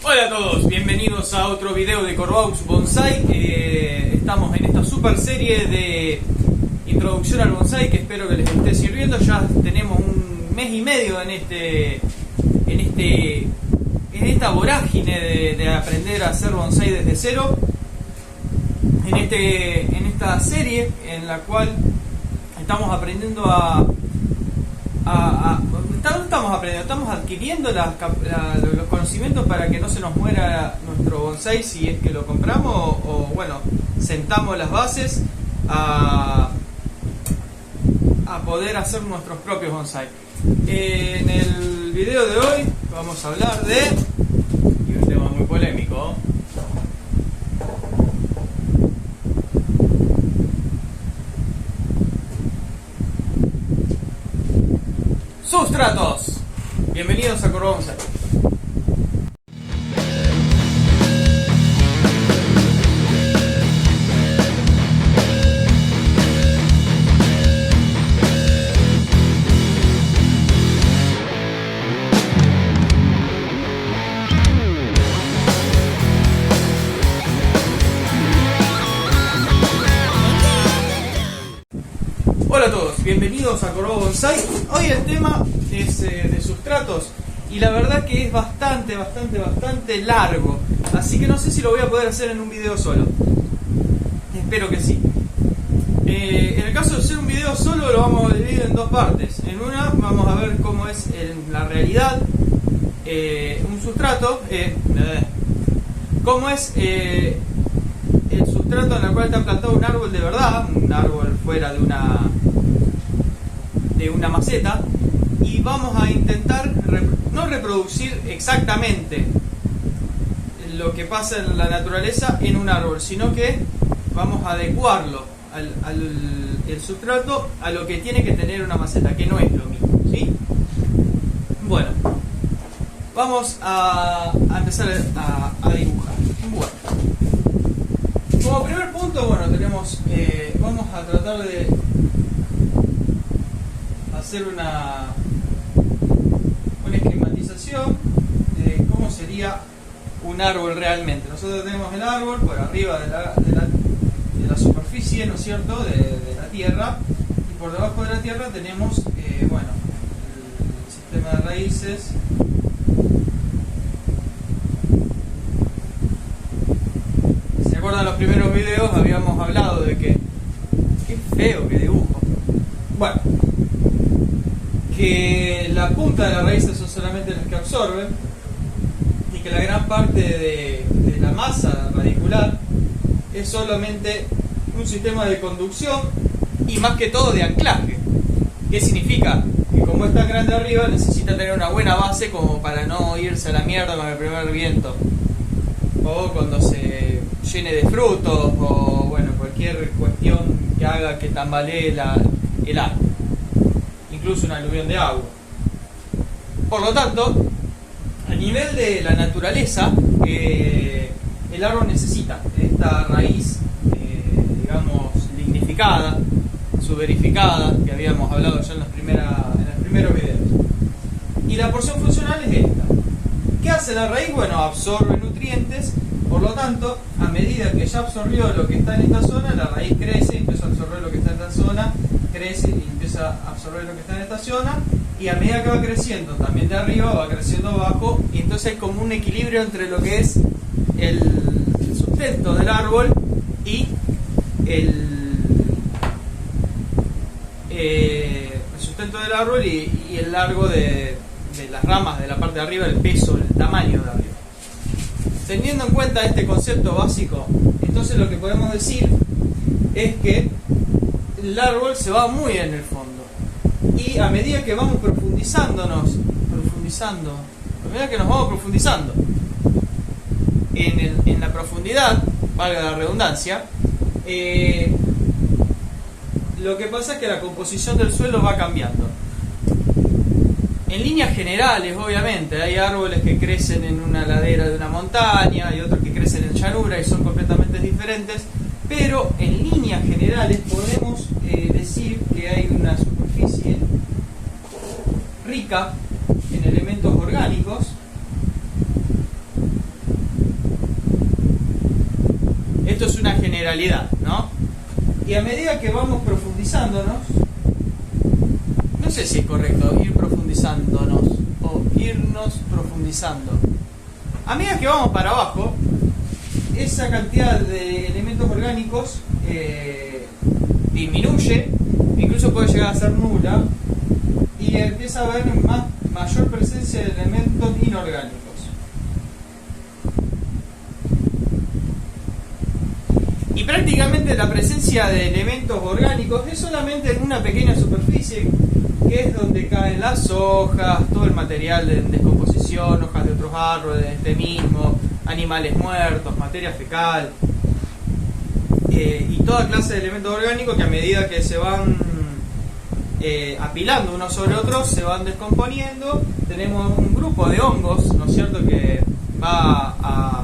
Hola a todos, bienvenidos a otro video de Corvaux Bonsai. Estamos en esta super serie de introducción al bonsai que espero que les esté sirviendo. Ya tenemos un mes y medio en esta vorágine de aprender a hacer bonsai desde cero. En esta serie en la cual estamos aprendiendo estamos adquiriendo los conocimientos para que no se nos muera nuestro bonsai si es que lo compramos o bueno, sentamos las bases a poder hacer nuestros propios bonsai. En el video de hoy vamos a hablar de un tema muy polémico. Sustratos. Bienvenidos a Corvaux Bonsai. Hola a todos, bienvenidos a Corvaux Bonsai. Hoy el tema es de sustratos y la verdad que es bastante largo, así que no sé si lo voy a poder hacer en un video solo. Espero que sí. En el caso de hacer un video solo lo vamos a dividir en dos partes. En una vamos a ver cómo es en la realidad un sustrato, cómo es el sustrato en el cual está plantado un árbol de verdad, un árbol fuera de una maceta, y vamos a intentar no reproducir exactamente lo que pasa en la naturaleza en un árbol, sino que vamos a adecuarlo el sustrato a lo que tiene que tener una maceta, que no es lo mismo, ¿sí? Bueno, vamos a empezar a dibujar. Bueno, como primer punto, bueno, tenemos, vamos a tratar de hacer una esquematización de cómo sería un árbol realmente. Nosotros tenemos el árbol por arriba de la superficie, ¿no es cierto?, de la tierra, y por debajo de la tierra tenemos bueno, el sistema de raíces. ¿Se acuerdan los primeros videos? Habíamos hablado de que qué feo que dibujo. Bueno, que la punta de las raíces son solamente las que absorben y que la gran parte de la masa radicular es solamente un sistema de conducción y más que todo de anclaje. ¿Qué significa? Que como es tan grande arriba necesita tener una buena base como para no irse a la mierda con el primer viento o cuando se llene de frutos o bueno, cualquier cuestión que haga que tambalee el árbol, incluso una aluvión de agua. Por lo tanto, a nivel de la naturaleza, el árbol necesita esta raíz, digamos, lignificada, suberificada, que habíamos hablado ya en los primeros videos. Y la porción funcional es esta. ¿Qué hace la raíz? Bueno, absorbe nutrientes. Por lo tanto, a medida que ya absorbió lo que está en esta zona, la raíz crece y empieza a absorber lo que está en esta zona, crece y empieza a absorber lo que está en esta zona, y a medida que va creciendo también de arriba, va creciendo abajo, y entonces hay como un equilibrio entre lo que es el sustento del árbol y el sustento del árbol y el largo de las ramas de la parte de arriba, el peso, el tamaño de arriba. Teniendo en cuenta este concepto básico, entonces lo que podemos decir es que el árbol se va muy en el fondo. Y a medida que vamos profundizando, a medida que nos vamos profundizando en la profundidad, valga la redundancia, lo que pasa es que la composición del suelo va cambiando. En líneas generales, obviamente, hay árboles que crecen en una ladera de una montaña y otros que crecen en llanura y son completamente diferentes, pero en líneas generales podemos decir que hay una superficie rica en elementos orgánicos generalidad, ¿no? Y a medida que vamos profundizándonos, no sé si es correcto ir profundizándonos o irnos profundizando. A medida que vamos para abajo, esa cantidad de elementos orgánicos disminuye, incluso puede llegar a ser nula, y empieza a haber mayor presencia de elementos inorgánicos. Y prácticamente la presencia de elementos orgánicos es solamente en una pequeña superficie, que es donde caen las hojas, todo el material en descomposición, hojas de otros árboles, este mismo, animales muertos, materia fecal, y toda clase de elementos orgánicos que a medida que se van apilando unos sobre otros, se van descomponiendo. Tenemos un grupo de hongos, ¿no es cierto?, que va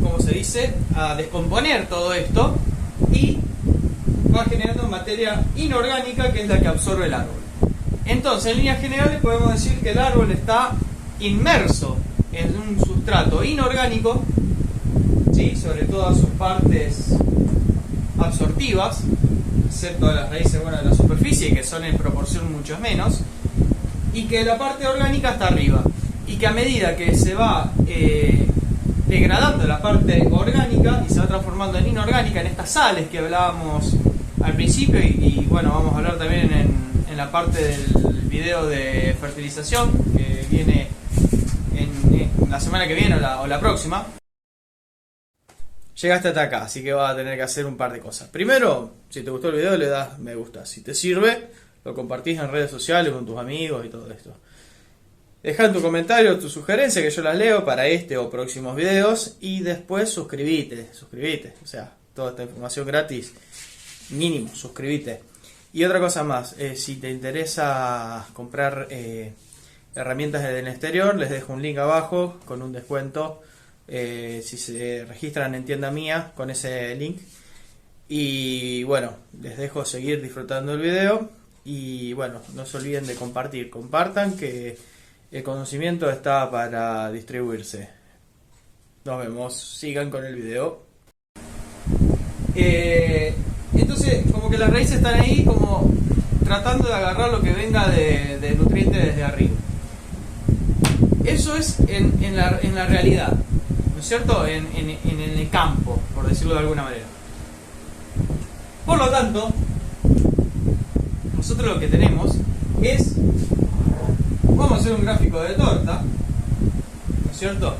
¿cómo se dice?, a descomponer todo esto y va generando materia inorgánica, que es la que absorbe el árbol. Entonces, en líneas generales podemos decir que el árbol está inmerso en un sustrato inorgánico, ¿sí?, sobre todas sus partes absortivas, excepto las raíces, bueno, de la superficie, que son en proporción mucho menos, y que la parte orgánica está arriba, y que a medida que se va degradando la parte orgánica y se va transformando en inorgánica, en estas sales que hablábamos al principio, y bueno, vamos a hablar también en la parte del video de fertilización que viene en la semana que viene o la próxima. Llegaste hasta acá, así que vas a tener que hacer un par de cosas. Primero, si te gustó el video, le das me gusta. Si te sirve, lo compartís en redes sociales con tus amigos y todo esto. Dejá en tu comentario tu sugerencia, que yo las leo para este o próximos videos. Y después suscribite. O sea, toda esta información gratis, mínimo, suscribite. Y otra cosa más, si te interesa comprar herramientas del exterior, les dejo un link abajo con un descuento. Si se registran en tienda mía con ese link. Y bueno, les dejo seguir disfrutando el video. Y bueno, no se olviden de compartir. Compartan, que el conocimiento está para distribuirse. Nos vemos, sigan con el video. Entonces, como que las raíces están ahí, como tratando de agarrar lo que venga de nutrientes desde arriba. Eso es en la realidad, ¿no es cierto?, en el campo, por decirlo de alguna manera. Por lo tanto, nosotros lo que tenemos es, vamos a hacer un gráfico de torta, ¿no es cierto?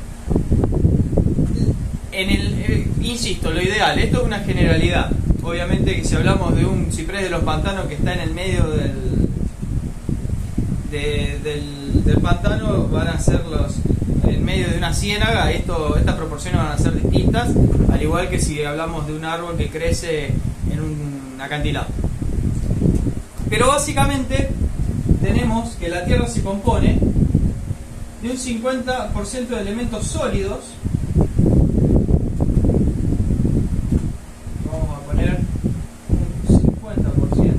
Insisto, lo ideal, esto es una generalidad. Obviamente que si hablamos de un ciprés de los pantanos que está en el medio del pantano, van a ser en medio de una ciénaga, estas proporciones van a ser distintas, al igual que si hablamos de un árbol que crece en un acantilado. Pero básicamente tenemos que la Tierra se compone de un 50% de elementos sólidos. Vamos a poner un 50%.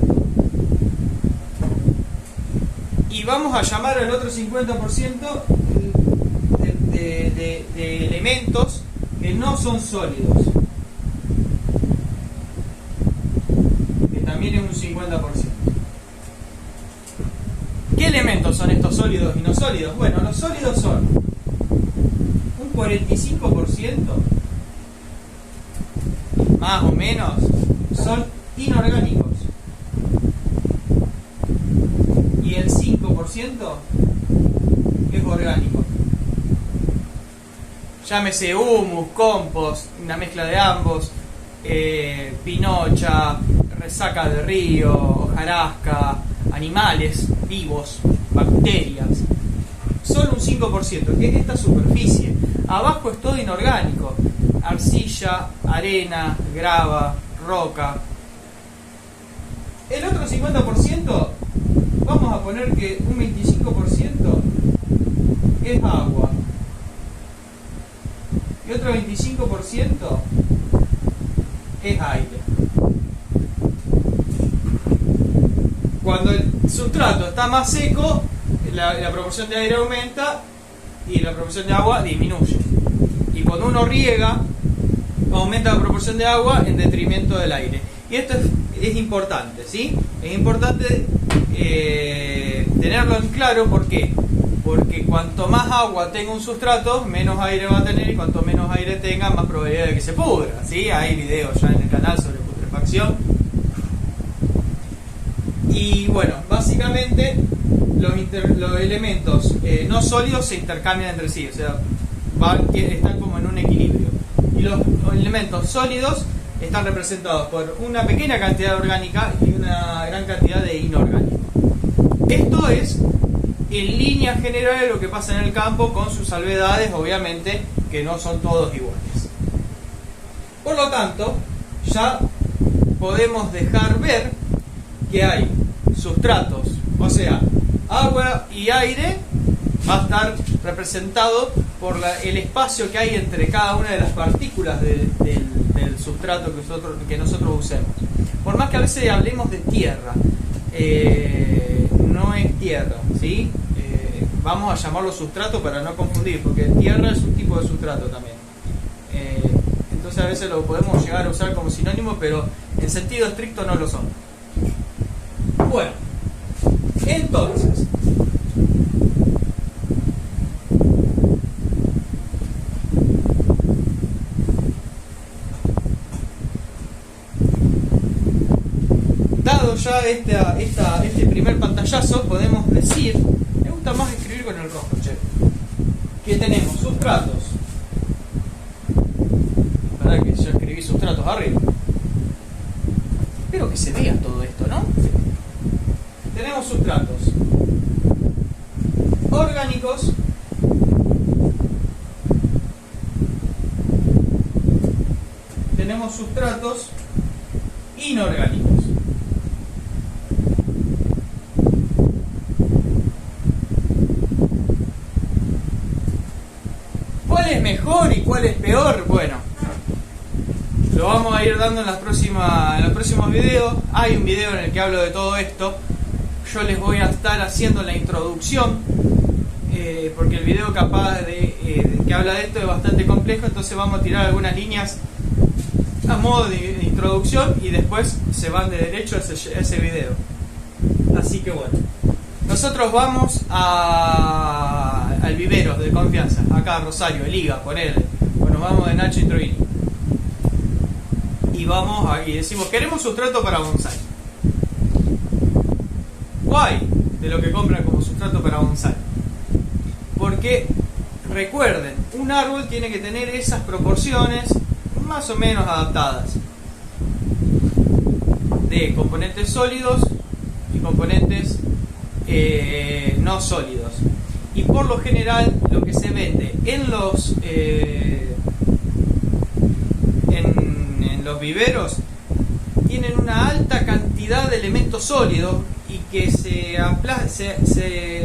Y vamos a llamar al otro 50% de elementos que no son sólidos, que también es un 50%. ¿Qué elementos son estos sólidos y no sólidos? Bueno, los sólidos son un 45%, más o menos, son inorgánicos, y el 5% es orgánico. Llámese humus, compost, una mezcla de ambos, pinocha, resaca de río, hojarasca, animales vivos, bacterias. Solo un 5%, que es esta superficie. Abajo es todo inorgánico: arcilla, arena, grava, roca. El otro 50%, vamos a poner que un 25% es agua, y otro 25% es aire. Cuando el sustrato está más seco, la proporción de aire aumenta y la proporción de agua disminuye. Y cuando uno riega, aumenta la proporción de agua en detrimento del aire. Y esto es importante, ¿sí? Es importante tenerlo en claro. ¿Por qué? Porque cuanto más agua tenga un sustrato, menos aire va a tener, y cuanto menos aire tenga, más probabilidad de que se pudra, ¿sí? Hay videos ya en el canal sobre putrefacción. Y bueno, básicamente los elementos no sólidos se intercambian entre sí, o sea, están como en un equilibrio. Y los elementos sólidos están representados por una pequeña cantidad orgánica y una gran cantidad de inorgánico. Esto es, en líneas generales, lo que pasa en el campo, con sus salvedades, obviamente, que no son todos iguales. Por lo tanto, ya podemos dejar ver que hay sustratos, o sea, agua y aire va a estar representado por el espacio que hay entre cada una de las partículas del sustrato que nosotros usemos. Por más que a veces hablemos de tierra, no es tierra, ¿sí? Vamos a llamarlo sustrato para no confundir, porque tierra es un tipo de sustrato también. Entonces a veces lo podemos llegar a usar como sinónimo, pero en sentido estricto no lo son. Bueno, entonces, dado ya este primer pantallazo, podemos decir, me gusta más escribir con el rojo, che, que tenemos sustratos. Verdad que yo escribí sustratos arriba. Espero que se vea todo esto, ¿no? Tenemos sustratos orgánicos, tenemos sustratos inorgánicos. ¿Cuál es mejor y cuál es peor? Bueno, lo vamos a ir dando en los próximos videos. Hay un video en el que hablo de todo esto. Yo les voy a estar haciendo la introducción, porque el video capaz que habla de esto es bastante complejo, entonces vamos a tirar algunas líneas a modo de introducción y después se van de derecho a ese video. Así que bueno, nosotros vamos al vivero de confianza, acá Rosario, Liga, ponele. Bueno, vamos de Nacho Introini. Y decimos, queremos sustrato para bonsai. Guay, de lo que compran como sustrato para bonsai. Porque, recuerden, un árbol tiene que tener esas proporciones más o menos adaptadas de componentes sólidos y componentes no sólidos. Y por lo general, lo que se vende en los viveros tienen una alta cantidad de elementos sólidos y que se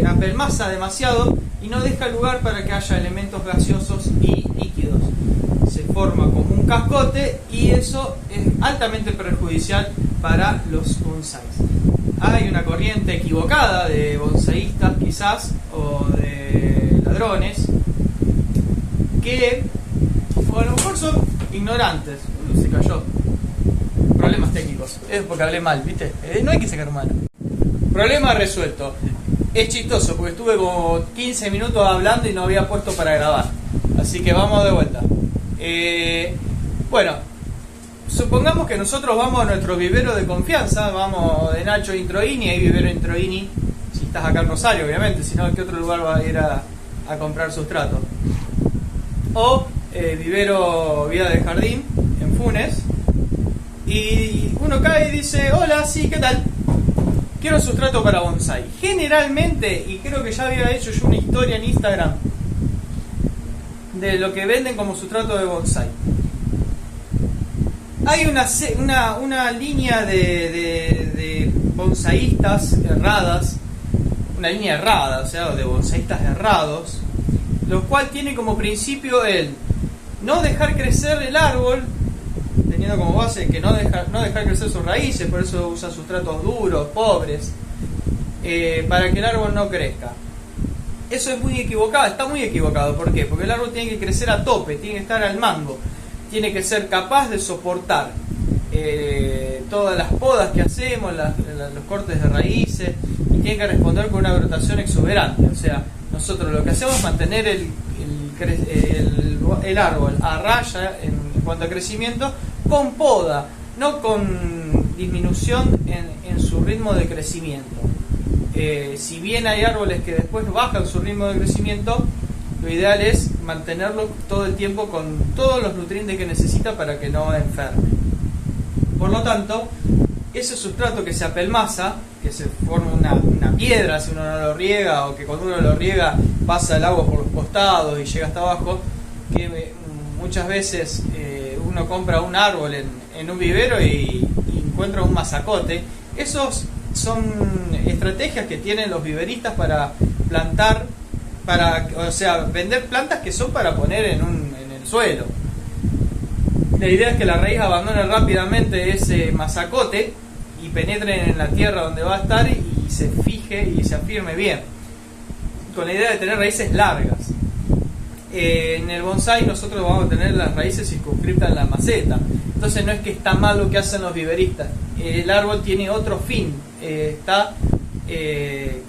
apelmaza demasiado y no deja lugar para que haya elementos gaseosos y líquidos. Se forma como un cascote y eso es altamente perjudicial para los bonsais. Hay una corriente equivocada de bonsaístas quizás, o de ladrones, que a lo mejor son ignorantes. Se cayó. Problemas técnicos. Es porque hablé mal, ¿viste? No hay que sacar mano. Problema resuelto. Es chistoso porque estuve como 15 minutos hablando y no había puesto para grabar. Así que vamos de vuelta. Bueno, supongamos que nosotros vamos a nuestro vivero de confianza. Vamos de Nacho Introini. Hay vivero Introini. Si estás acá en Rosario, obviamente. Si no, ¿en qué otro lugar va a ir a comprar sustrato? O vivero Vida de Jardín en Funes, y uno cae y dice, hola, sí, ¿qué tal? Quiero sustrato para bonsai. Generalmente, y creo que ya había hecho yo una historia en Instagram de lo que venden como sustrato de bonsai, hay una línea de bonsaístas erradas, una línea errada, o sea, de bonsaístas errados, lo cual tiene como principio el no dejar crecer el árbol, teniendo como base que no dejar crecer sus raíces, por eso usa sustratos duros, pobres, para que el árbol no crezca. Eso es muy equivocado, está muy equivocado. ¿Por qué? Porque el árbol tiene que crecer a tope, tiene que estar al mango, tiene que ser capaz de soportar todas las podas que hacemos, los cortes de raíces, y tiene que responder con una brotación exuberante. O sea, nosotros lo que hacemos es mantener el árbol a raya en cuanto a crecimiento con poda, no con disminución en su ritmo de crecimiento. Si bien hay árboles que después bajan su ritmo de crecimiento, lo ideal es mantenerlo todo el tiempo con todos los nutrientes que necesita para que no enferme. Por lo tanto, ese sustrato que se apelmaza, que se forma una piedra si uno no lo riega, o que cuando uno lo riega pasa el agua por los costados y llega hasta abajo, que muchas veces uno compra un árbol en un vivero y encuentra un mazacote. Esos son estrategias que tienen los viveristas para plantar, o sea, vender plantas que son para poner en el suelo. La idea es que la raíz abandone rápidamente ese mazacote y penetre en la tierra donde va a estar y se fije y se afirme bien, con la idea de tener raíces largas. En el bonsái nosotros vamos a tener las raíces circunscritas en la maceta, entonces no es que está mal lo que hacen los viveristas. El árbol tiene otro fin, está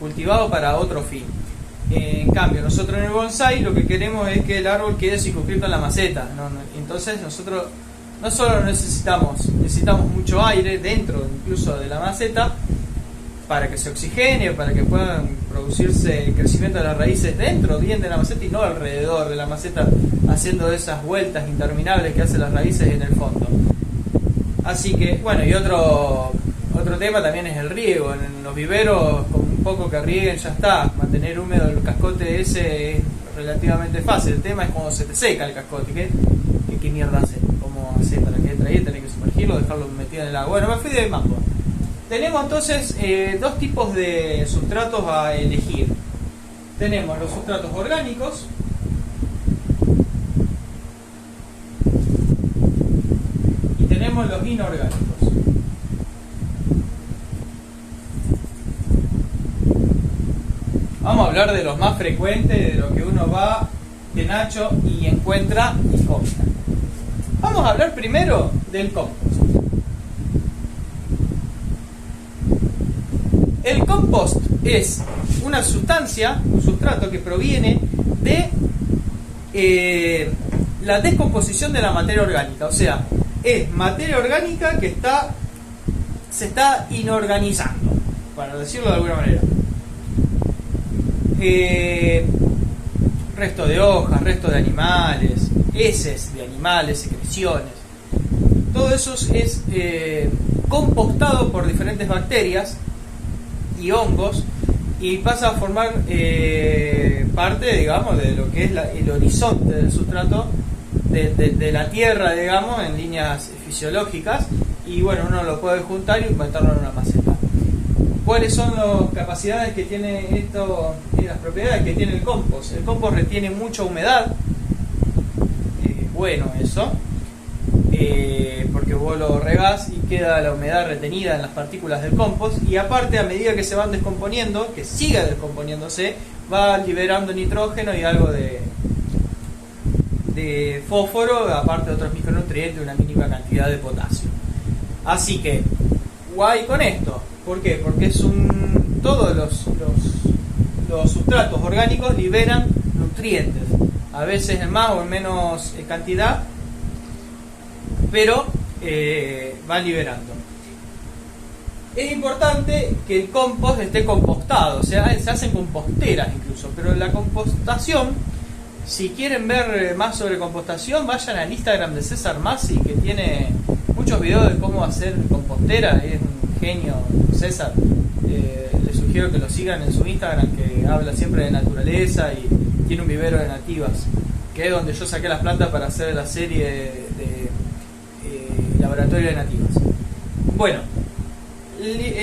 cultivado para otro fin. En cambio, nosotros en el bonsái lo que queremos es que el árbol quede circunscrito en la maceta. Entonces nosotros no solo necesitamos mucho aire dentro incluso de la maceta para que se oxigene, para que puedan producirse el crecimiento de las raíces dentro bien de la maceta y no alrededor de la maceta, haciendo esas vueltas interminables que hacen las raíces en el fondo. Así que, bueno, y otro tema también es el riego. En los viveros, con un poco que rieguen ya está. Mantener húmedo el cascote ese es relativamente fácil. El tema es cuando se te seca el cascote. ¿Qué mierda hace? ¿Cómo hace para que entre ahí? Tenés que sumergirlo, dejarlo metido en el agua. Bueno, me fui de mambo. Tenemos entonces dos tipos de sustratos a elegir. Tenemos los sustratos orgánicos, y tenemos los inorgánicos. Vamos a hablar de los más frecuentes, de lo que uno va de Nacho y encuentra y compra. Vamos a hablar primero del compost. El compost es una sustancia, un sustrato que proviene de la descomposición de la materia orgánica. O sea, es materia orgánica que se está inorganizando, para decirlo de alguna manera. Resto de hojas, resto de animales, heces de animales, secreciones. Todo eso es compostado por diferentes bacterias y hongos y pasa a formar parte, digamos, de lo que es el horizonte del sustrato de la tierra, digamos, en líneas fisiológicas, y bueno, uno lo puede juntar y meterlo en una maceta. ¿Cuáles son las capacidades que tiene esto y las propiedades que tiene el compost? El compost retiene mucha humedad, bueno eso, porque vos lo regás y queda la humedad retenida en las partículas del compost, y aparte, a medida que se van descomponiendo, que siga descomponiéndose, va liberando nitrógeno y algo de fósforo, aparte de otros micronutrientes, una mínima cantidad de potasio. Así que, guay con esto. ¿Por qué? Porque todos los sustratos orgánicos liberan nutrientes, a veces en más o en menos cantidad, pero van liberando. Es importante que el compost esté compostado, o sea, se hacen composteras incluso, pero la compostación, si quieren ver más sobre compostación, vayan al Instagram de César Masi, que tiene muchos videos de cómo hacer compostera. Es un genio César. Les sugiero que lo sigan en su Instagram, que habla siempre de naturaleza y tiene un vivero de nativas, que es donde yo saqué las plantas para hacer la serie de laboratorio de nativas. Bueno,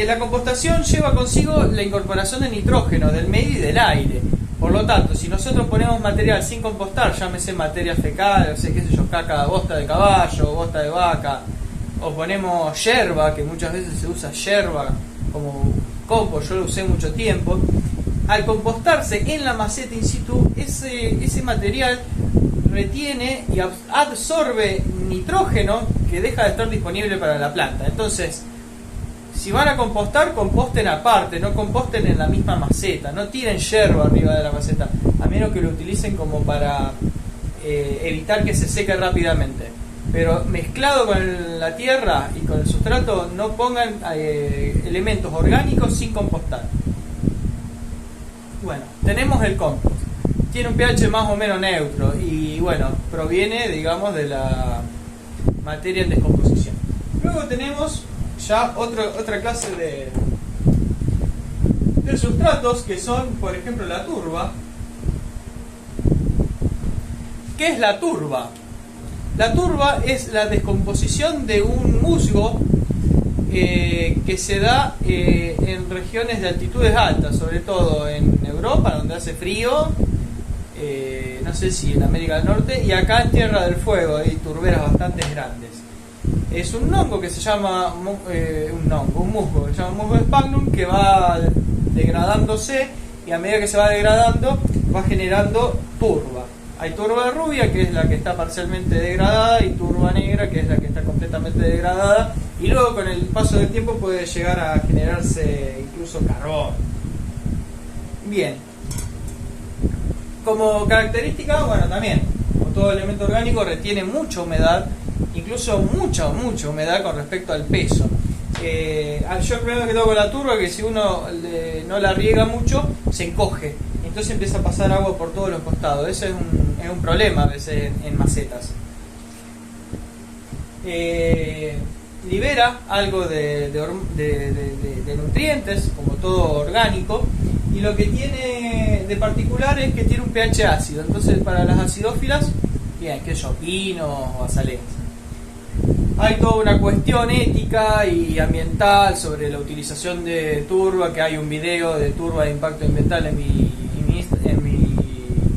la compostación lleva consigo la incorporación de nitrógeno del medio y del aire. Por lo tanto, si nosotros ponemos material sin compostar, llámese materia fecal, qué sé yo, caca, bosta de caballo, bosta de vaca, o ponemos yerba, que muchas veces se usa yerba como compost, yo lo usé mucho tiempo, al compostarse en la maceta in situ, ese material retiene y absorbe nitrógeno que deja de estar disponible para la planta. Entonces, si van a compostar, composten aparte, no composten en la misma maceta, no tiren yerba arriba de la maceta, a menos que lo utilicen como para evitar que se seque rápidamente. Pero mezclado con la tierra y con el sustrato, no pongan elementos orgánicos sin compostar. Bueno, tenemos el compost. Tiene un pH más o menos neutro y bueno, proviene, digamos, de la materia en descomposición. Luego tenemos ya otra clase de sustratos que son, por ejemplo, la turba. ¿Qué es la turba? La turba es la descomposición de un musgo que se da en regiones de altitudes altas, sobre todo en Europa, donde hace frío, no sé si en América del Norte, y acá en Tierra del Fuego hay turberas bastante grandes. Es un hongo que se llama un musgo que se llama musgo sphagnum, que va degradándose, y a medida que se va degradando va generando turba. Hay turba rubia, que es la que está parcialmente degradada, y turba negra, que es la que está completamente degradada, y luego con el paso del tiempo puede llegar a generarse incluso carbón. Bien, como característica, bueno, también, como todo elemento orgánico, retiene mucha humedad, incluso mucha humedad con respecto al peso. Yo el problema que tengo con la turba es que si uno no la riega mucho, se encoge, entonces empieza a pasar agua por todos los costados. Ese es un problema a veces en macetas. Libera algo de nutrientes, como todo orgánico, y lo que tiene de particular es que tiene un pH ácido. Entonces, para las acidófilas, bien, que yo, pino o azaleas. Hay toda una cuestión ética y ambiental sobre la utilización de turba, que hay un video de turba de impacto ambiental en mi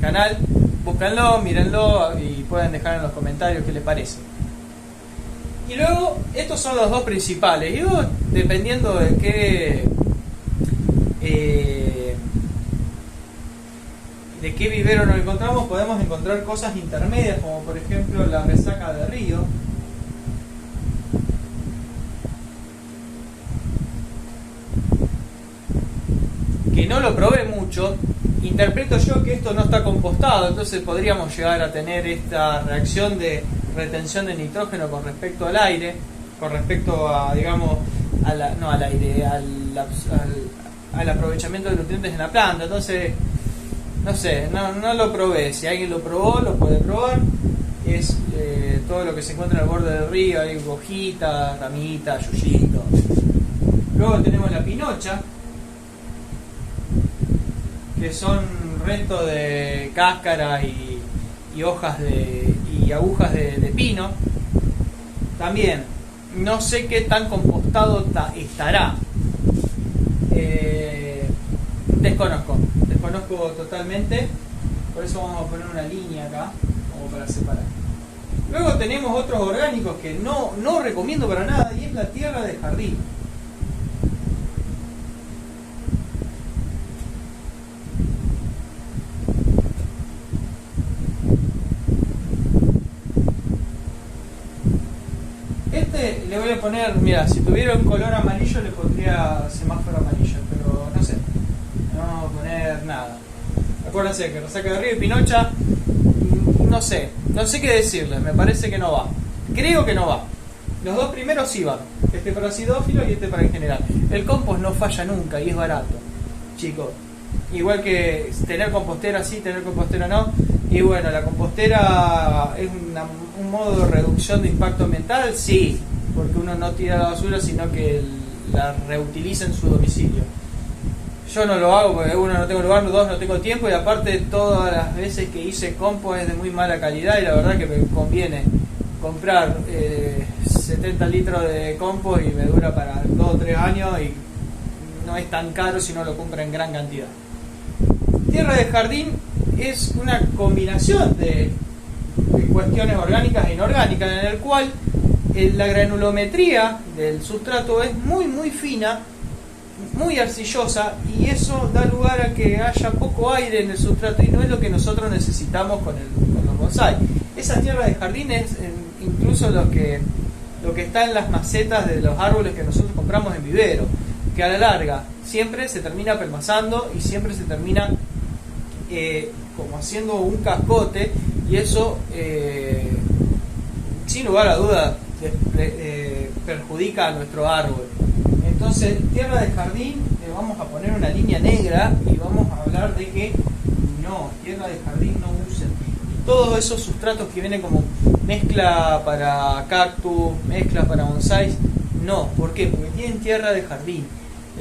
canal. Búscanlo, mírenlo y pueden dejar en los comentarios qué les parece. Y luego, estos son los dos principales. Y luego, dependiendo de qué vivero nos encontramos, podemos encontrar cosas intermedias, como por ejemplo la resaca de río. Que no lo probé mucho, interpreto yo que esto no está compostado, entonces podríamos llegar a tener esta reacción de retención de nitrógeno con respecto al aire, con respecto a, digamos, al aprovechamiento de nutrientes en la planta. Entonces, no sé, no lo probé. Si alguien lo probó, lo puede probar. Es todo lo que se encuentra al borde del río, hay hojitas, ramitas, yuyitos. Luego tenemos la pinocha, que son restos de cáscara y hojas y agujas de pino. También no sé qué tan compostado estará. Desconozco totalmente, por eso vamos a poner una línea acá como para separar. Luego tenemos otros orgánicos que no recomiendo para nada, y es la tierra de jardín. Le voy a poner, mira, si tuviera un color amarillo le pondría semáforo amarillo, pero no sé, no vamos a poner nada. Acuérdense que resaca de río y pinocha, no sé qué decirles, me parece que no va. Creo que no va. Los dos primeros sí van, este para acidófilo y este para en general. El compost no falla nunca y es barato, chicos. Igual que tener compostera sí, tener compostera no. Y bueno, la compostera es un modo de reducción de impacto ambiental, sí, porque uno no tira la basura, sino que la reutiliza en su domicilio. Yo no lo hago porque uno, no tengo lugar, dos, no tengo tiempo, y aparte todas las veces que hice compost es de muy mala calidad, y la verdad que me conviene comprar 70 litros de compost y me dura para 2 o 3 años, y no es tan caro si no lo compra en gran cantidad. Tierra de jardín es una combinación de cuestiones orgánicas e inorgánicas, en el cual la granulometría del sustrato es muy fina, muy arcillosa, y eso da lugar a que haya poco aire en el sustrato, y no es lo que nosotros necesitamos con los bonsai. Esa tierra de jardín es incluso lo que está en las macetas de los árboles que nosotros compramos en vivero, que a la larga siempre se termina pelmazando y siempre se termina como haciendo un cascote, y eso sin lugar a duda perjudica a nuestro árbol. Entonces, tierra de jardín, vamos a poner una línea negra y vamos a hablar de que no, tierra de jardín no usen. Y todos esos sustratos que vienen como mezcla para cactus, mezcla para bonsais, no. ¿Por qué? Porque tienen tierra de jardín.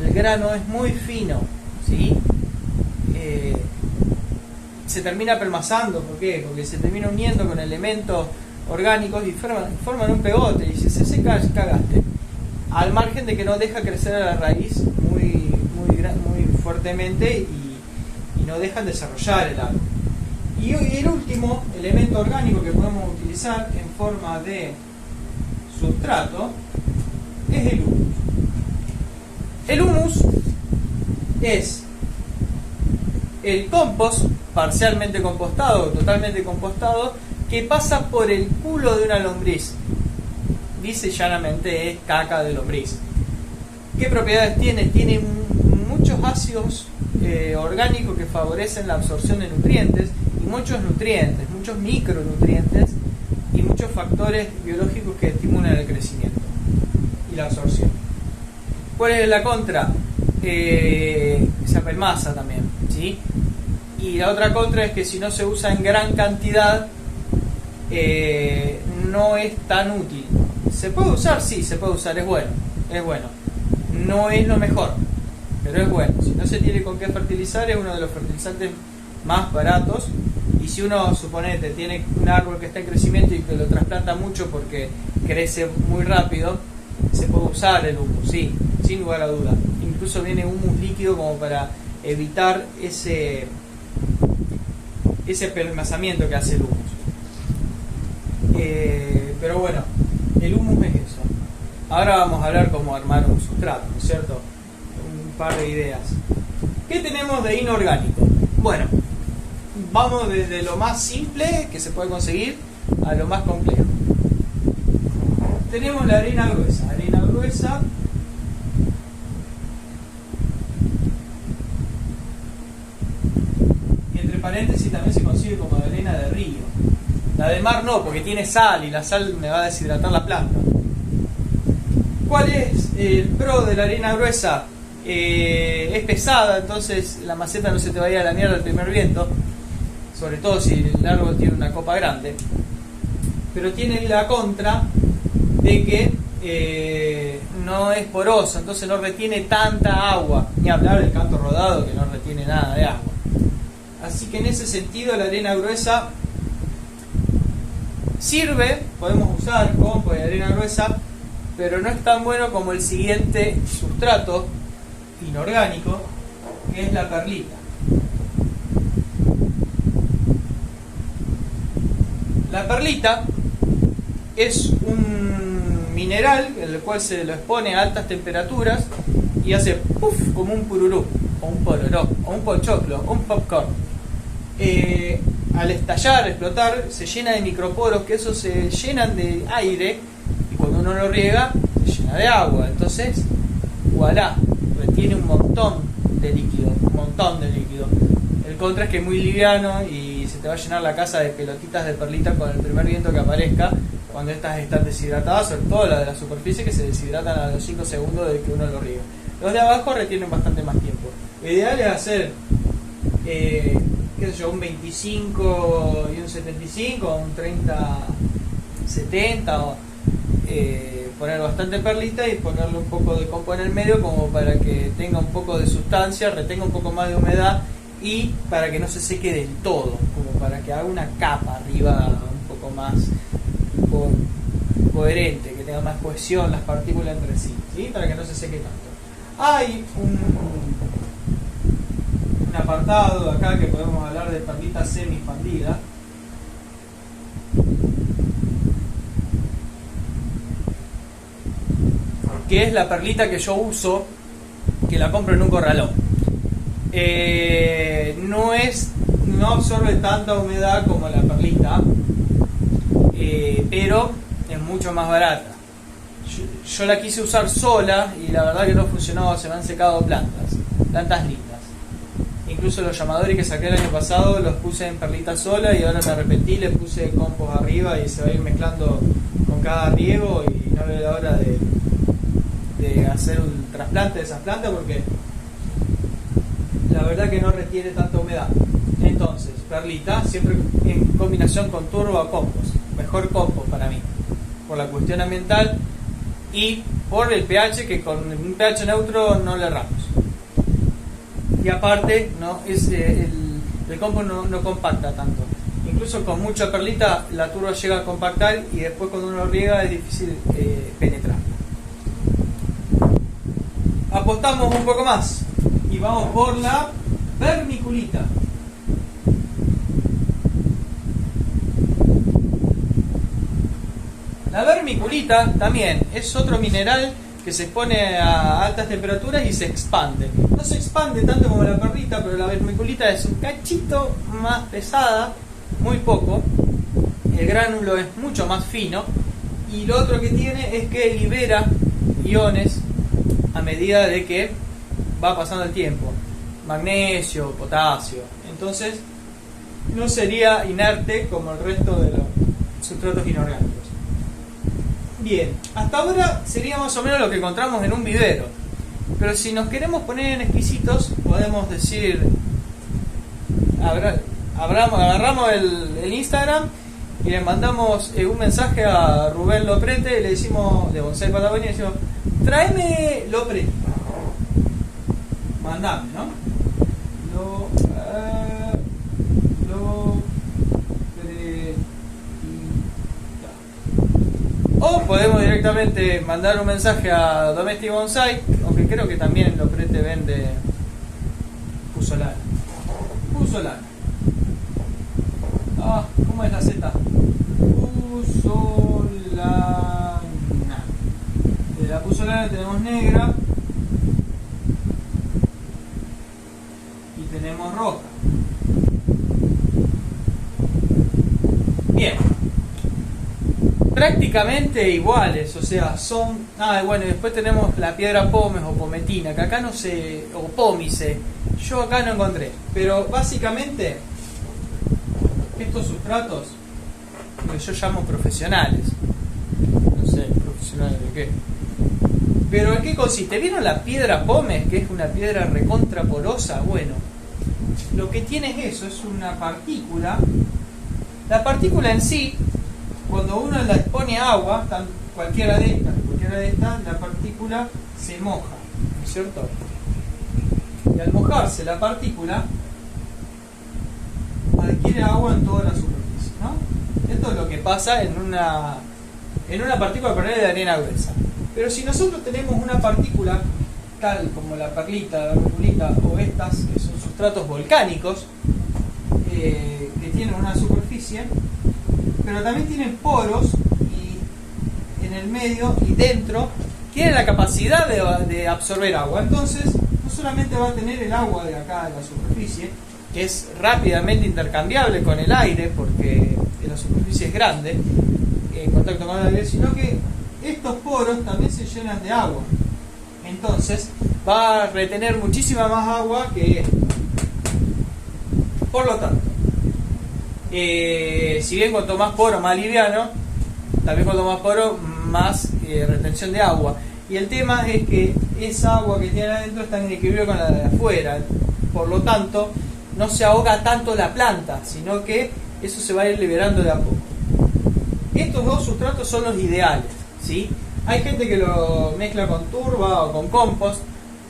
El grano es muy fino, ¿sí? Se termina pelmazando. ¿Por qué? Porque se termina uniendo con elementos orgánicos y forman un pegote, y si se seca, cagaste. Al margen de que no deja crecer a la raíz muy fuertemente, y no dejan desarrollar el árbol. Y el último elemento orgánico que podemos utilizar en forma de sustrato es el humus. El humus es el compost parcialmente compostado o totalmente compostado que pasa por el culo de una lombriz. Dice llanamente, es caca de lombriz. ¿Qué propiedades tiene? Tiene muchos ácidos orgánicos que favorecen la absorción de nutrientes, y muchos nutrientes, muchos micronutrientes, y muchos factores biológicos que estimulan el crecimiento y la absorción. ¿Cuál es la contra? Se apelmaza también, ¿sí? Y la otra contra es que si no se usa en gran cantidad, no es tan útil. ¿Se puede usar? Sí, se puede usar, es bueno. No es lo mejor, pero es bueno. Si no se tiene con qué fertilizar, es uno de los fertilizantes más baratos. Y si uno, suponete, tiene un árbol que está en crecimiento y que lo trasplanta mucho porque crece muy rápido, se puede usar el humus, sí, sin lugar a duda. Incluso viene humus líquido como para evitar ese pelmazamiento que hace el humus. Pero bueno, el humus es eso. Ahora vamos a hablar cómo armar un sustrato, ¿no es cierto? Un par de ideas. ¿Qué tenemos de inorgánico? Bueno, vamos desde lo más simple que se puede conseguir a lo más complejo. Tenemos la arena gruesa. Arena gruesa, y entre paréntesis también se consigue como de arena de río. La de mar no, porque tiene sal, y la sal me va a deshidratar la planta. ¿Cuál es el pro de la arena gruesa? Es pesada, entonces la maceta no se te va a ir a la mierda al primer viento, sobre todo si el árbol tiene una copa grande. Pero tiene la contra de que no es poroso, entonces no retiene tanta agua, ni hablar del canto rodado, que no retiene nada de agua. Así que en ese sentido la arena gruesa sirve, podemos usar compost de arena gruesa, pero no es tan bueno como el siguiente sustrato inorgánico, que es la perlita. La perlita es un mineral el cual se lo expone a altas temperaturas y hace puff como un pururú, o un pororó, o un pochoclo, o un popcorn. Al estallar, explotar, se llena de microporos, que esos se llenan de aire, y cuando uno lo riega se llena de agua. Entonces, voilà, retiene un montón de líquido. El contra es que es muy liviano y se te va a llenar la casa de pelotitas de perlita con el primer viento que aparezca, cuando estas están deshidratadas, sobre todo las de la superficie, que se deshidratan a los 5 segundos de que uno lo riega. Los de abajo retienen bastante más tiempo. Lo ideal es hacer un 25 y un 75, un 30-70, o poner bastante perlita y ponerle un poco de compo en el medio, como para que tenga un poco de sustancia, retenga un poco más de humedad, y para que no se seque del todo, como para que haga una capa arriba un poco más coherente, que tenga más cohesión las partículas entre sí, ¿sí? Para que no se seque tanto. Hay un apartado acá que podemos hablar de perlita semi-expandida, que es la perlita que yo uso que la compro en un corralón. No absorbe tanta humedad como la perlita, pero es mucho más barata. Yo la quise usar sola y la verdad que no funcionó, se me han secado plantas lindas. Incluso los llamadores que saqué el año pasado los puse en perlita sola y ahora me arrepentí, le puse compost arriba y se va a ir mezclando con cada riego y no veo la hora de hacer un trasplante de esas plantas porque la verdad que no retiene tanta humedad. Entonces, perlita siempre en combinación con turba o compost, mejor compost para mí, por la cuestión ambiental y por el pH, que con un pH neutro no le erramos. Y aparte el compost no compacta tanto. Incluso con mucha perlita la turba llega a compactar y después cuando uno riega es difícil penetrar. Apostamos un poco más y vamos por la vermiculita. La vermiculita también es otro mineral que se expone a altas temperaturas y se expande. No se expande tanto como la perlita, pero la vermiculita es un cachito más pesada, muy poco. El gránulo es mucho más fino y lo otro que tiene es que libera iones a medida de que va pasando el tiempo. Magnesio, potasio. Entonces no sería inerte como el resto de los sustratos inorgánicos. Bien, hasta ahora sería más o menos lo que encontramos en un vivero. Pero si nos queremos poner en exquisitos, podemos decir, agarramos el Instagram y le mandamos un mensaje a Rubén Loprete y le decimos, de Bonsai Patagonia, y le decimos, tráeme Loprete. Mandame, ¿no? O podemos directamente mandar un mensaje a Domestic Bonsai, aunque creo que también Loprete vende pusolana. ¿Cómo es la Z? Pusolana. De la pusolana tenemos negra y tenemos roja. Bien. Prácticamente iguales, o sea, son... bueno, y después tenemos la piedra pómez o pometina, que acá no sé, o pómice, yo acá no encontré, pero básicamente estos sustratos, que yo llamo profesionales, no sé, profesionales de qué, pero ¿en qué consiste? ¿Vieron la piedra pómez, que es una piedra recontra porosa? Bueno, lo que tiene es eso, es una partícula, la partícula en sí, cuando uno la expone a agua, cualquiera de estas, la partícula se moja, ¿no es cierto? Y al mojarse la partícula, adquiere agua en toda la superficie, ¿no? Esto es lo que pasa en una partícula de arena gruesa. Pero si nosotros tenemos una partícula tal como la perlita, la vermiculita o estas que son sustratos volcánicos, que tienen una superficie, pero también tienen poros y en el medio y dentro tienen la capacidad de absorber agua. Entonces no solamente va a tener el agua de acá de la superficie, que es rápidamente intercambiable con el aire porque la superficie es grande en contacto con el aire, sino que estos poros también se llenan de agua. Entonces va a retener muchísima más agua que esto. Por lo tanto, si bien cuanto más poro más liviano, también cuanto más poro más retención de agua. Y el tema es que esa agua que tiene adentro está en equilibrio con la de afuera, por lo tanto no se ahoga tanto la planta, sino que eso se va a ir liberando de a poco. Estos dos sustratos son los ideales, ¿sí? Hay gente que lo mezcla con turba o con compost.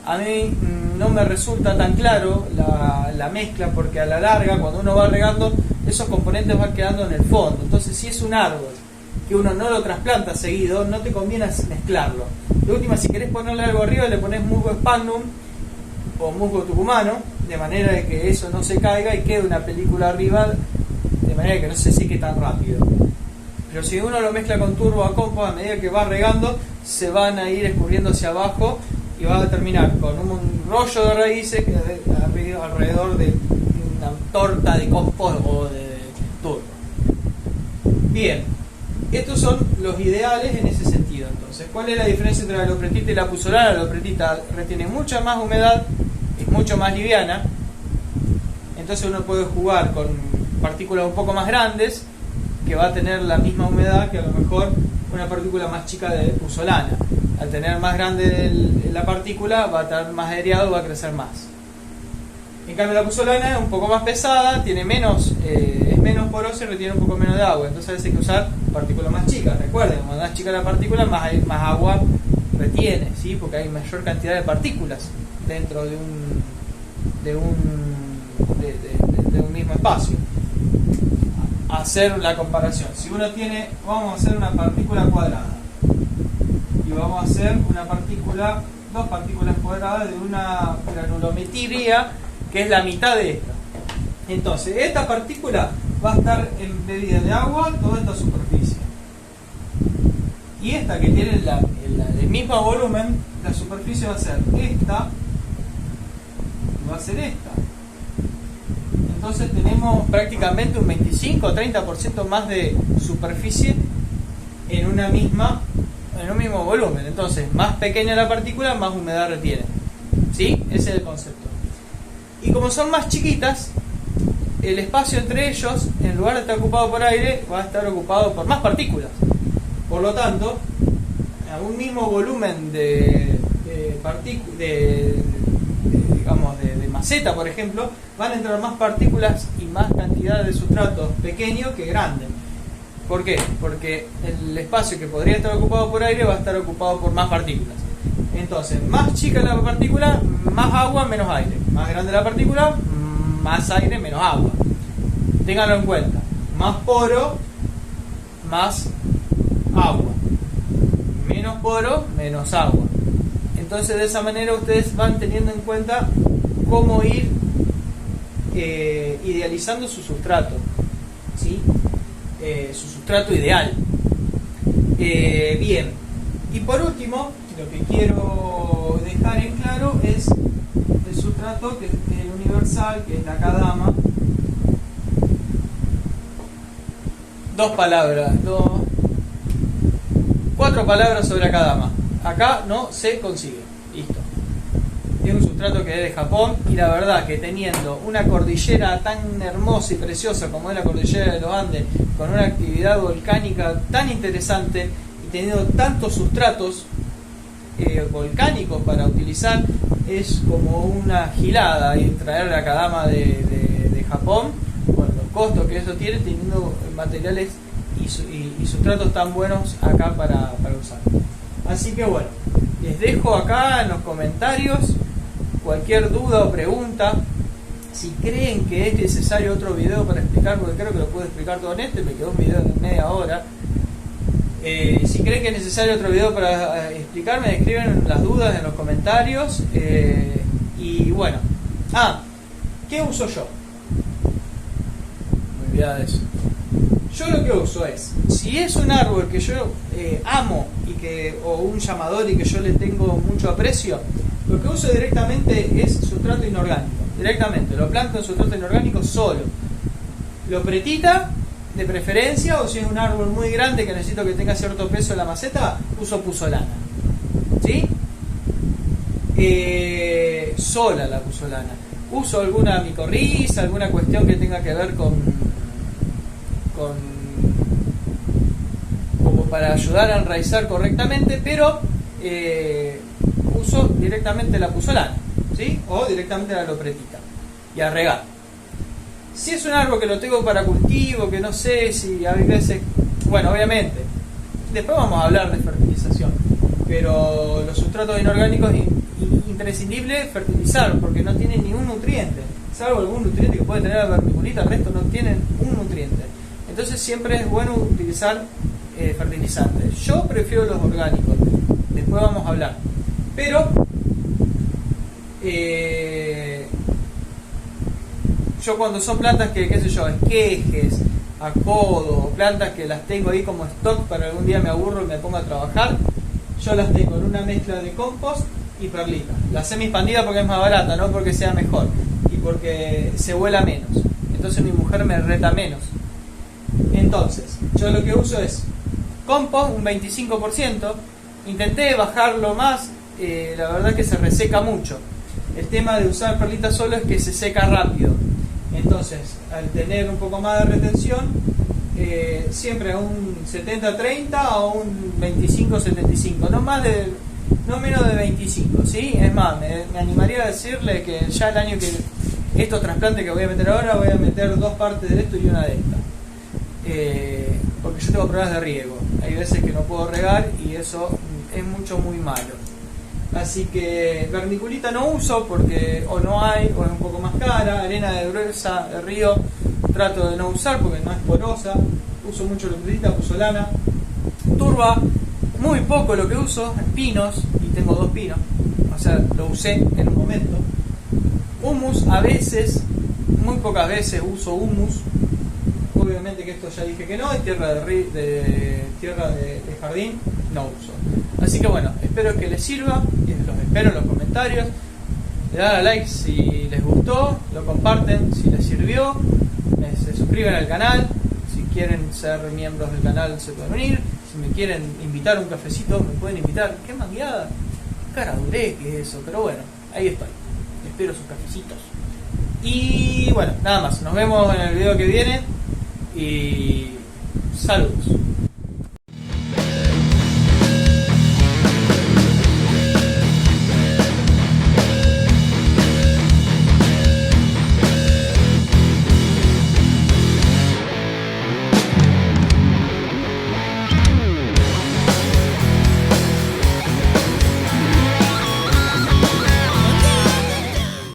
A mí no me resulta tan claro la mezcla, porque a la larga cuando uno va regando esos componentes van quedando en el fondo. Entonces si es un árbol que uno no lo trasplanta seguido, no te conviene mezclarlo. De última, si querés ponerle algo arriba, le pones musgo sphagnum o musgo tucumano, de manera de que eso no se caiga y quede una película arriba, de manera que no se seque tan rápido. Pero si uno lo mezcla con turbo a compost, a medida que va regando se van a ir escurriendo hacia abajo y va a terminar con un rollo de raíces que alrededor de una torta de compost o de turbo. Bien, estos son los ideales en ese sentido. Entonces, ¿cuál es la diferencia entre la lopretita y la puzzolana? La lopretita retiene mucha más humedad, es mucho más liviana, entonces uno puede jugar con partículas un poco más grandes que va a tener la misma humedad que a lo mejor una partícula más chica de puzzolana. Al tener más grande la partícula va a estar más aireado, va a crecer más. En cambio la puzzolana es un poco más pesada, tiene menos, es menos porosa y retiene un poco menos de agua. Entonces a veces hay que usar partículas más chicas. Recuerden, cuando más chica la partícula, más agua retiene, ¿sí? Porque hay mayor cantidad de partículas dentro de un mismo espacio. Hacer la comparación. Si uno tiene, vamos a hacer una partícula cuadrada y vamos a hacer dos partículas cuadradas de una granulometría que es la mitad de esta. Entonces, esta partícula va a estar embebida de agua toda esta superficie. Y esta que tiene el mismo volumen, la superficie va a ser esta y va a ser esta. Entonces tenemos prácticamente un 25 o 30% más de superficie en un mismo volumen. Entonces, más pequeña la partícula, más humedad retiene. ¿Sí? Ese es el concepto. Y como son más chiquitas, el espacio entre ellos, en lugar de estar ocupado por aire, va a estar ocupado por más partículas. Por lo tanto, a un mismo volumen de maceta, por ejemplo, van a entrar más partículas y más cantidad de sustratos pequeños que grandes. ¿Por qué? Porque el espacio que podría estar ocupado por aire va a estar ocupado por más partículas. Entonces, más chica la partícula, más agua, menos aire. Más grande la partícula, más aire, menos agua. Ténganlo en cuenta. Más poro, más agua. Menos poro, menos agua. Entonces, de esa manera ustedes van teniendo en cuenta cómo ir idealizando su sustrato, ¿sí? Su sustrato ideal. Bien, y por último, lo que quiero dejar en claro es el sustrato, que es el universal, que es la Kadama. Cuatro palabras sobre la Kadama. Acá no se consigue. Listo. Es un sustrato que es de Japón, y la verdad que teniendo una cordillera tan hermosa y preciosa como es la cordillera de los Andes, con una actividad volcánica tan interesante y teniendo tantos sustratos volcánicos para utilizar, es como una gilada y traer la Kadama de Japón, con los costos que eso tiene, teniendo materiales y sustratos tan buenos acá para usar. Así que bueno, les dejo acá en los comentarios cualquier duda o pregunta. Si creen que es necesario otro video para explicar, porque creo que lo puedo explicar todo en este, me quedó un video de media hora. Si creen que es necesario otro video para explicarme, escriben las dudas en los comentarios. Y bueno, ¿qué uso yo? Me olvidaba de eso. Yo lo que uso es, si es un árbol que yo amo o un llamador y que yo le tengo mucho aprecio, lo que uso directamente es sustrato inorgánico. Directamente, lo planto en sustrato inorgánico solo. Lopretita, de preferencia, o si es un árbol muy grande que necesito que tenga cierto peso en la maceta, uso puzzolana. ¿Sí? Sola la puzzolana. Uso alguna micorriza, alguna cuestión que tenga que ver como para ayudar a enraizar correctamente, pero uso directamente la puzzolana, ¿sí? O directamente la lopretita y a regar. Si es un árbol que lo tengo para cultivo, que no sé si a veces, bueno, obviamente después vamos a hablar de fertilización, pero los sustratos inorgánicos es imprescindible fertilizar porque no tienen ningún nutriente, salvo algún nutriente que puede tener la vermiculita, el resto no tienen un nutriente. Entonces siempre es bueno utilizar fertilizantes. Yo prefiero los orgánicos, después vamos a hablar, pero yo cuando son plantas que, qué sé yo, esquejes, acodos, plantas que las tengo ahí como stock para algún día me aburro y me pongo a trabajar, yo las tengo en una mezcla de compost y perlita. La semi expandida porque es más barata, no porque sea mejor, y porque se vuela menos. Entonces mi mujer me reta menos. Entonces, yo lo que uso es compost, un 25%. Intenté bajarlo más, la verdad que se reseca mucho. El tema de usar perlita solo es que se seca rápido. Entonces, al tener un poco más de retención, siempre a un 70-30 o un 25-75, no menos de 25, ¿sí? Es más, me animaría a decirle que ya el año que estos trasplantes que voy a meter ahora, voy a meter 2 partes de esto y una de esta. Porque yo tengo problemas de riego, hay veces que no puedo regar y eso es muy malo. Así que vermiculita no uso porque o no hay o es un poco más cara. Arena de gruesa de río trato de no usar porque no es porosa. Uso mucho lutulita, uso lana. Turba, muy poco lo que uso, pinos, y tengo 2 pinos, o sea, lo usé en un momento. Humus a veces, muy pocas veces uso humus. Obviamente que esto ya dije que no, y tierra de jardín no uso. Así que bueno, espero que les sirva, y los espero en los comentarios. Le dan a like si les gustó, lo comparten si les sirvió, se suscriben al canal, si quieren ser miembros del canal se pueden unir, si me quieren invitar a un cafecito me pueden invitar. Qué mangueada, cara duré que es eso, pero bueno, ahí estoy, espero sus cafecitos. Y bueno, nada más, nos vemos en el video que viene y saludos.